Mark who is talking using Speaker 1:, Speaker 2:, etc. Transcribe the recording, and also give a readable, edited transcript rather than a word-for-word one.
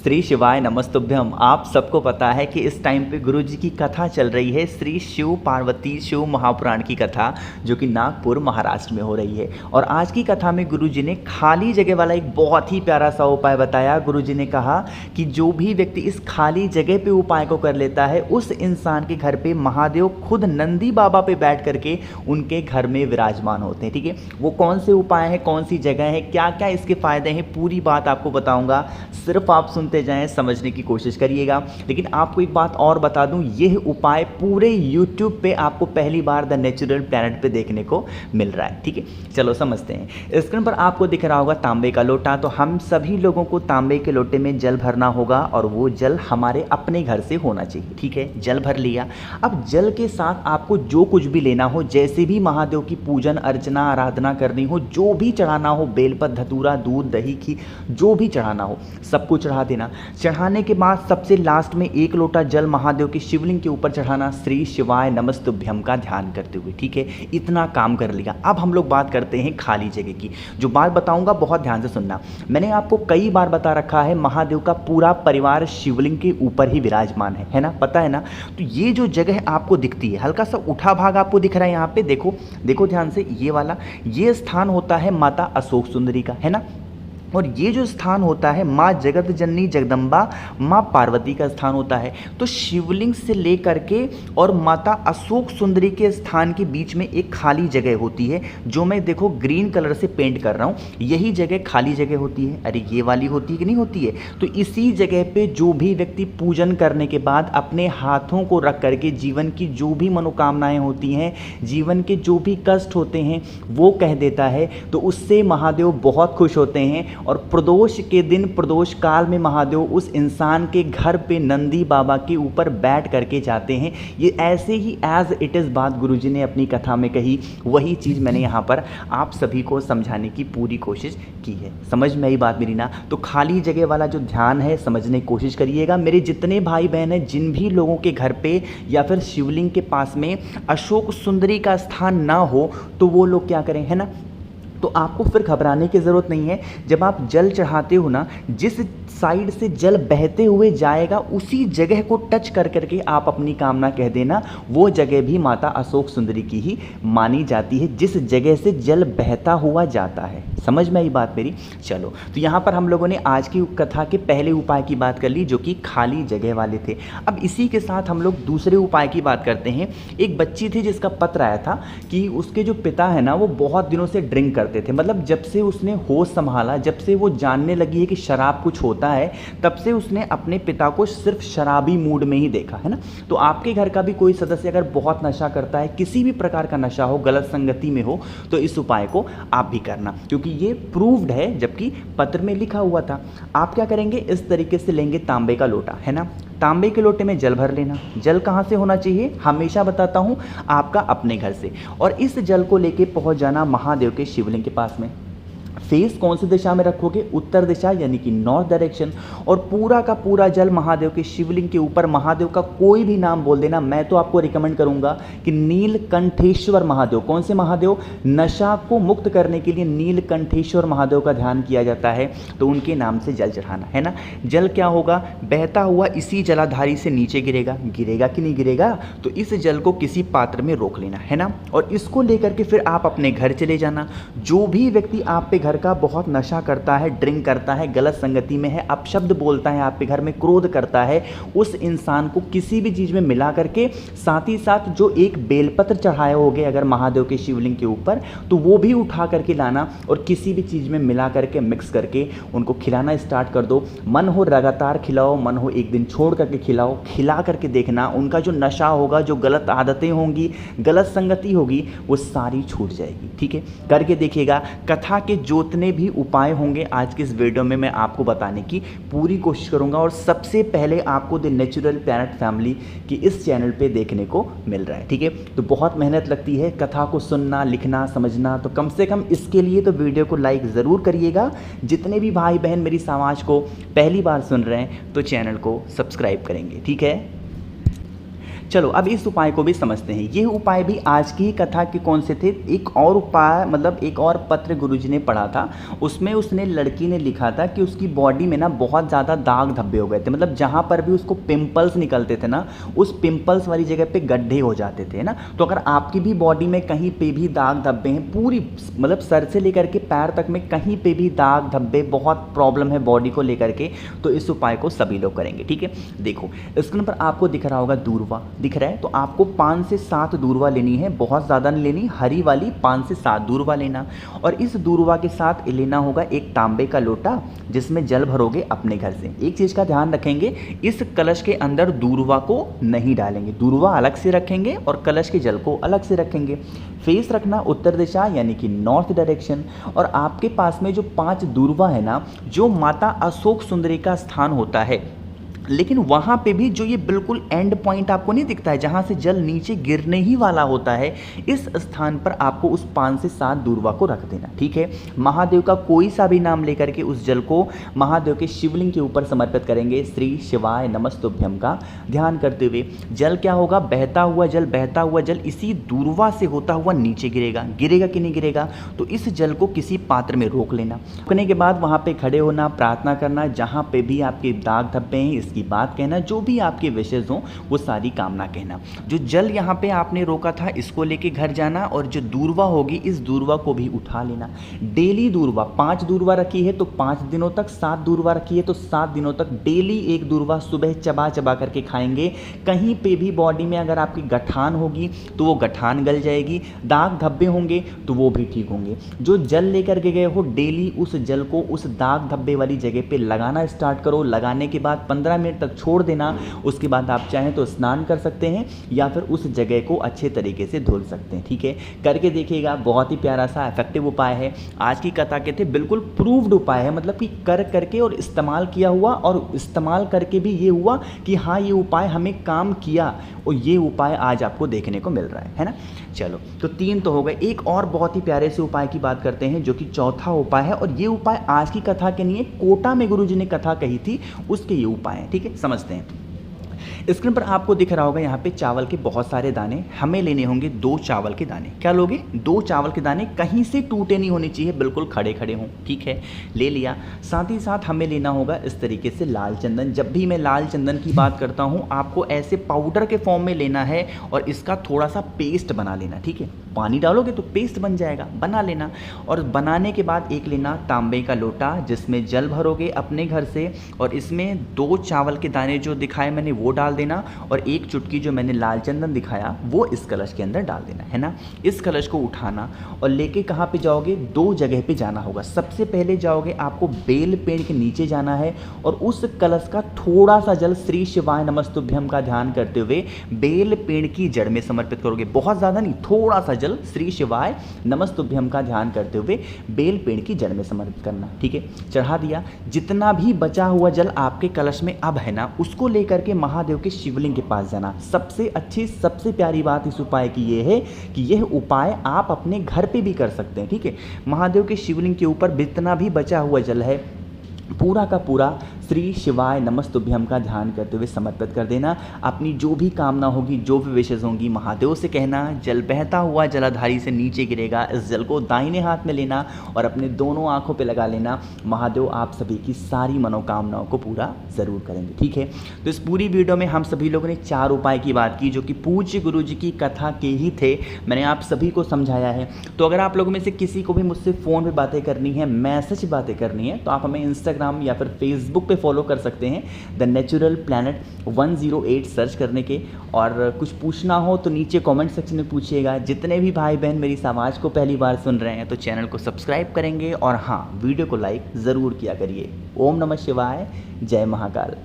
Speaker 1: श्री शिवाय नमस्तुभ्यम। आप सबको पता है कि इस टाइम पे गुरु जी की कथा चल रही है, श्री शिव पार्वती शिव महापुराण की कथा, जो कि नागपुर महाराष्ट्र में हो रही है। और आज की कथा में गुरु जी ने खाली जगह वाला एक बहुत ही प्यारा सा उपाय बताया। गुरु जी ने कहा कि जो भी व्यक्ति इस खाली जगह पे उपाय को कर लेता है, उस इंसान के घर पे महादेव खुद नंदी बाबा पे बैठ करके उनके घर में विराजमान होते हैं। ठीक है, वो कौन से उपाय हैं, कौन सी जगह है, क्या क्या इसके फायदे हैं, पूरी बात आपको बताऊंगा। सिर्फ आप सुनते जाएं, समझने की कोशिश करिएगा। लेकिन आपको एक बात और बता दूं, यह उपाय पूरे YouTube पे आपको पहली बार द नेचुरल प्लैनेट पे देखने को मिल रहा है। ठीक है, चलो समझते हैं। स्क्रीन पर आपको दिख रहा होगा तांबे का लोटा। तो हम सभी लोगों को तांबे के लोटे में जल भरना होगा और वो जल हमारे अपने घर से होना चाहिए। ठीक है, जल भर लिया। अब जल के साथ आपको जो कुछ भी लेना हो, जैसे भी महादेव की पूजन अर्चना आराधना करनी हो, जो भी चढ़ाना हो, बेलपत्र धतूरा दूध दही घी जो भी चढ़ाना हो सबको चढ़ा देना। चढ़ाने के बाद सबसे लास्ट में एक लोटा जल महादेव के शिवलिंग के ऊपर चढ़ाना, श्री शिवाय नमस्तुभ्यम का ध्यान करते हुए। ठीक है, इतना काम कर लिया। अब हम लोग बात करते हैं खाली जगह की। जो बात बताऊंगा बहुत ध्यान से सुनना। मैंने आपको कई बार बता रखा है, महादेव का पूरा परिवार शिवलिंग के ऊपर ही विराजमान है ना, पता है ना। तो ये जो जगह आपको दिखती है, हल्का सा उठा भाग आपको दिख रहा है यहाँ पे, देखो देखो ध्यान से, ये वाला ये स्थान होता है माता अशोक सुंदरी का, है ना। और ये जो स्थान होता है माँ जगत जननी जगदम्बा माँ पार्वती का स्थान होता है। तो शिवलिंग से लेकर के और माता अशोक सुंदरी के स्थान के बीच में एक खाली जगह होती है, जो मैं देखो ग्रीन कलर से पेंट कर रहा हूँ। यही जगह खाली जगह होती है। अरे ये वाली होती है कि नहीं होती है। तो इसी जगह पे जो भी व्यक्ति पूजन करने के बाद अपने हाथों को रख करके जीवन की जो भी मनोकामनाएं होती हैं, जीवन के जो भी कष्ट होते हैं, वो कह देता है, तो उससे महादेव बहुत खुश होते हैं। और प्रदोष के दिन, प्रदोष काल में महादेव उस इंसान के घर पे नंदी बाबा के ऊपर बैठ करके जाते हैं। ये ऐसे ही एज इट इज़ बात गुरुजी ने अपनी कथा में कही, वही चीज़ मैंने यहाँ पर आप सभी को समझाने की पूरी कोशिश की है। समझ में आई बात मेरी ना। तो खाली जगह वाला जो ध्यान है, समझने की कोशिश करिएगा। मेरे जितने भाई बहन हैं, जिन भी लोगों के घर पे या फिर शिवलिंग के पास में अशोक सुंदरी का स्थान ना हो, तो वो लोग क्या करें, है ना। तो आपको फिर घबराने की ज़रूरत नहीं है। जब आप जल चढ़ाते हो ना, जिस साइड से जल बहते हुए जाएगा, उसी जगह को टच कर करके आप अपनी कामना कह देना। वो जगह भी माता अशोक सुंदरी की ही मानी जाती है, जिस जगह से जल बहता हुआ जाता है। समझ में आई बात मेरी। चलो, तो यहाँ पर हम लोगों ने आज की कथा के पहले उपाय की बात कर ली, जो कि खाली जगह वाले थे। अब इसी के साथ हम लोग दूसरे उपाय की बात करते हैं। एक बच्ची थी जिसका पत्र आया था कि उसके जो पिता है ना, वो बहुत दिनों से ड्रिंक करते थे। मतलब जब से उसने होश संभाला, जब से वो जानने लगी है कि शराब कुछ होता है, तब से उसने अपने पिता को सिर्फ शराबी मूड में ही देखा, है ना। तो आपके घर का भी कोई सदस्य अगर बहुत नशा करता है, किसी भी प्रकार का नशा हो, गलत संगति में हो, तो इस उपाय को आप भी करना, क्योंकि ये प्रूव्ड है, जबकि पत्र में लिखा हुआ था। आप क्या करेंगे, इस तरीके से लेंगे तांबे का लोटा, है ना। तांबे के लोटे में जल भर लेना। जल कहाँ से होना चाहिए, हमेशा बताता हूँ, आपका अपने घर से। और इस जल को लेके पहुँच जाना महादेव के शिवलिंग के पास में। फेस कौन सी दिशा में रखोगे, उत्तर दिशा, यानी कि नॉर्थ डायरेक्शन। और पूरा का पूरा जल महादेव के शिवलिंग के ऊपर, महादेव का कोई भी नाम बोल देना। मैं तो आपको रिकमेंड करूंगा कि नीलकंठेश्वर महादेव, कौन से महादेव, नशा को मुक्त करने के लिए नीलकंठेश्वर महादेव का ध्यान किया जाता है, तो उनके नाम से जल चढ़ाना, है ना। जल क्या होगा, बहता हुआ इसी जलाधारी से नीचे गिरेगा। गिरेगा कि नहीं गिरेगा, तो इस जल को किसी पात्र में रोक लेना, है ना। और इसको लेकर के फिर आप अपने घर चले जाना। जो भी व्यक्ति आप पे घर का बहुत नशा करता है, ड्रिंक करता है, गलत संगति में है, अपशब्द बोलता है, आपके घर में क्रोध करता है, उस इंसान को किसी भी चीज़ में मिला करके, साथ ही साथ जो एक बेलपत्र चढ़ाए होगे अगर महादेव के शिवलिंग के ऊपर, तो वो भी उठा करके लाना और किसी भी चीज़ में मिला करके मिक्स करके उनको खिलाना स्टार्ट कर दो। मन हो लगातार खिलाओ, मन हो एक दिन छोड़ करके खिलाओ। खिला करके देखना, उनका जो नशा होगा, जो गलत आदतें होंगी, गलत संगति होगी, वो सारी छूट जाएगी। ठीक है, करके देखिएगा। कथा के जितने भी उपाय होंगे आज की इस वीडियो में मैं आपको बताने की पूरी कोशिश करूंगा। और सबसे पहले आपको द नेचुरल प्लैनेट फैमिली की इस चैनल पे देखने को मिल रहा है। ठीक है, तो बहुत मेहनत लगती है कथा को सुनना, लिखना, समझना, तो कम से कम इसके लिए तो वीडियो को लाइक ज़रूर करिएगा। जितने भी भाई बहन मेरी समाज को पहली बार सुन रहे हैं, तो चैनल को सब्सक्राइब करेंगे। ठीक है, चलो अब इस उपाय को भी समझते हैं। ये उपाय भी आज की ही कथा के कौन से थे, एक और उपाय मतलब एक और पत्र गुरुजी ने पढ़ा था, उसमें उसने लड़की ने लिखा था कि उसकी बॉडी में ना बहुत ज़्यादा दाग धब्बे हो गए थे, मतलब जहाँ पर भी उसको पिंपल्स निकलते थे ना, उस पिंपल्स वाली जगह पे गड्ढे हो जाते थे ना। तो अगर आपकी भी बॉडी में कहीं पे भी दाग धब्बे हैं, पूरी मतलब सर से लेकर के पैर तक में कहीं पे भी दाग धब्बे, बहुत प्रॉब्लम है बॉडी को लेकर के, तो इस उपाय को सभी लोग करेंगे। ठीक है, देखो स्क्रीन पर आपको दिख रहा होगा दूरवा दिख रहा है, तो आपको 5 से 7 दूरवा लेनी है, बहुत ज़्यादा नहीं लेनी, हरी वाली 5 से 7 दूरवा लेना। और इस दूरवा के साथ लेना होगा एक तांबे का लोटा जिसमें जल भरोगे अपने घर से। एक चीज़ का ध्यान रखेंगे, इस कलश के अंदर दूरवा को नहीं डालेंगे, दूरवा अलग से रखेंगे और कलश के जल को अलग से रखेंगे। फेस रखना उत्तर दिशा यानी कि नॉर्थ डायरेक्शन। और आपके पास में जो 5 दूरवा है ना, जो माता अशोक सुंदरी का स्थान होता है, लेकिन वहाँ पे भी जो ये बिल्कुल एंड पॉइंट आपको नहीं दिखता है जहाँ से जल नीचे गिरने ही वाला होता है, इस स्थान पर आपको उस 5 से 7 दूरवा को रख देना। ठीक है, महादेव का कोई सा भी नाम लेकर के उस जल को महादेव के शिवलिंग के ऊपर समर्पित करेंगे। श्री शिवाय नमस्तुभ्यम का ध्यान करते हुए जल क्या होगा, बहता हुआ जल इसी दूरवा से होता हुआ नीचे गिरेगा। गिरेगा कि नहीं गिरेगा, तो इस जल को किसी पात्र में रोक लेना। रोकने के बाद वहाँ पे खड़े होना, प्रार्थना करना, जहाँ पे भी आपके दाग धब्बे हैं की बात कहना, जो भी आपके विशेष हों वो सारी कामना कहना। जो जल यहाँ पे आपने रोका था इसको लेके घर जाना, और जो दूरवा होगी इस दूरवा को भी उठा लेना। डेली दूरवा, 5 दूरवा रखी है तो 5 दिनों तक, 7 दूरवा रखी है तो 7 दिनों तक डेली एक दूरवा सुबह चबा चबा करके खाएंगे। कहीं पे भी बॉडी में अगर आपकी गठान होगी तो वो गठान गल जाएगी, दाग धब्बे होंगे तो वो भी ठीक होंगे। जो जल लेकर के गए हो डेली उस जल को उस दाग धब्बे वाली जगह पे लगाना स्टार्ट करो। लगाने के बाद 15 मिनट तक छोड़ देना। उसके बाद आप चाहें तो स्नान कर सकते हैं या फिर उस जगह को अच्छे तरीके से धुल सकते हैं। ठीक है, करके देखिएगा, बहुत ही प्यारा सा इफेक्टिव उपाय है। आज की कथा के थे बिल्कुल प्रूव्ड उपाय है, मतलब कि कर करके और इस्तेमाल किया हुआ, और इस्तेमाल करके भी ये हुआ कि हाँ ये उपाय हमें काम किया, और ये उपाय आज आपको देखने को मिल रहा है ना। चलो तो 3 तो हो गए, एक और बहुत ही प्यारे से उपाय की बात करते हैं जो कि चौथा उपाय है, और ये उपाय आज की कथा के नहीं है, कोटा में गुरुजी ने कथा कही थी उसके ये उपाय हैं। ठीक है, समझते हैं। स्क्रीन पर आपको दिख रहा होगा यहाँ पे चावल के बहुत सारे दाने, हमें लेने होंगे 2 चावल के दाने। क्या लोगे? 2 चावल के दाने, कहीं से टूटे नहीं होने चाहिए, बिल्कुल खड़े खड़े हों। ठीक है, ले लिया। साथ ही साथ हमें लेना होगा इस तरीके से लाल चंदन। जब भी मैं लाल चंदन की बात करता हूँ आपको ऐसे पाउडर के फॉर्म में लेना है और इसका थोड़ा सा पेस्ट बना लेना। ठीक है, पानी डालोगे तो पेस्ट बन जाएगा, बना लेना। और बनाने के बाद एक लेना तांबे का लोटा जिसमें जल भरोगे अपने घर से, और इसमें 2 चावल के दाने जो दिखाए मैंने वो डाल देना, और 1 चुटकी जो मैंने लाल चंदन दिखाया वो इस कलश के अंदर डाल देना है ना। इस कलश को उठाना और लेके कहाँ पे जाओगे, 2 जगह पे जाना होगा। सबसे पहले जाओगे आपको बेल पेड़ के नीचे जाना है, और उस कलश का थोड़ा सा जल श्री शिवाय नमस्तुभ्यम का ध्यान करते हुए बेल पेड़ की जड़ में समर्पित करोगे। बहुत ज़्यादा नहीं, थोड़ा सा जल श्री शिवाय नमस्तुभ्यम का ध्यान करते हुए बेल पेड़ की जड़ में समर्पित करना। ठीक है, चढ़ा दिया। जितना भी बचा हुआ जल आपके कलश में अब है ना, उसको लेकर के महादेव के शिवलिंग के पास जाना। सबसे अच्छी सबसे प्यारी बात इस उपाय की ये है कि यह उपाय आप अपने घर पे भी कर सकते हैं। ठीक है, महादेव के शिवलिंग के ऊपर जितना भी बचा हुआ जल है पूरा का पूरा श्री शिवाय नमस्तुभ्यम का ध्यान करते हुए समर्पित कर देना। अपनी जो भी कामना होगी, जो भी विशेष होंगी, महादेव से कहना। जल बहता हुआ जलाधारी से नीचे गिरेगा, इस जल को दाहिने हाथ में लेना और अपने दोनों आंखों पे लगा लेना। महादेव आप सभी की सारी मनोकामनाओं को पूरा ज़रूर करेंगे। ठीक है, तो इस पूरी वीडियो में हम सभी लोगों ने 4 उपाय की बात की जो कि पूज्य गुरुजी की कथा के ही थे, मैंने आप सभी को समझाया है। तो अगर आप लोगों में से किसी को भी मुझसे फ़ोन पर बातें करनी है, मैसेज बातें करनी है, तो आप हमें इंस्टाग्राम या फिर फेसबुक पे फॉलो कर सकते हैं, द नेचुरल प्लैनेट 108 सर्च करने के। और कुछ पूछना हो तो नीचे कमेंट सेक्शन में पूछिएगा। जितने भी भाई बहन मेरी इस आवाज़ को पहली बार सुन रहे हैं तो चैनल को सब्सक्राइब करेंगे, और हाँ वीडियो को लाइक ज़रूर किया करिए। ओम नमः शिवाय, जय महाकाल।